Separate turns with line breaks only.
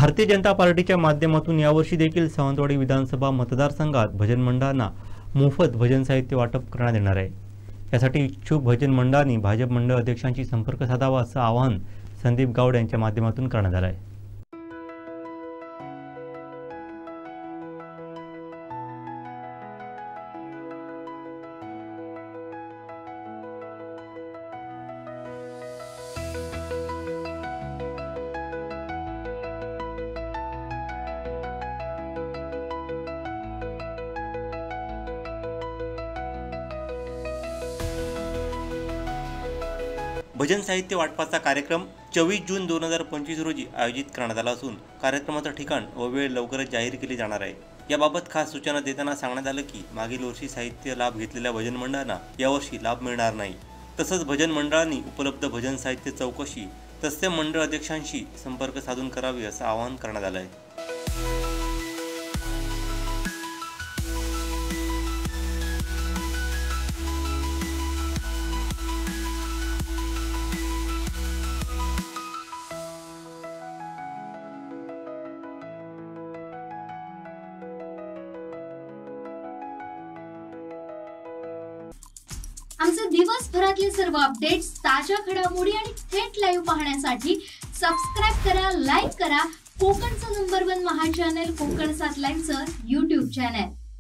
भारतीय जनता पार्टीच्या माध्यमातून यावर्षी देखील सावंतवाडी विधानसभा मतदारसंघात भजन मंडळांना मोफत भजन साहित्य वाटप करण्यात येणार आहे। यासाठी इच्छुक भजन मंडळांनी भाजप मंडळ अध्यक्षांशी संपर्क साधावा असं आवाहन संदीप गावडे यांच्या माध्यमातून करण्यात आलं आहे। भजन साहित्य वाटपाचा कार्यक्रम 24 जून 2025 रोजी आयोजित करण्यात आला असून कार्यक्रमाचं ठिकाण व वेळ लवकरच जाहीर केली जाणार आहे। याबाबत खास सूचना देताना सांगण्यात आलं की मागील वर्षी साहित्य लाभ घेतलेल्या भजन मंडळांना यावर्षी लाभ मिळणार नाही। तसंच भजन मंडळांनी उपलब्ध भजन साहित्य चौकशी तसे मंडळ अध्यक्षांशी संपर्क साधून करावे असं आवाहन करण्यात आलं आहे।
आमचे दिवसभरातले सर्व अपडेट्स, ताज्या घडामोडी आणि थेट लाईव्ह पाहण्यासाठी सबस्क्राइब करा, लाईक करा कोकणचं नंबर 1 महा चॅनल कोकण 7 लाईनचं YouTube चॅनल।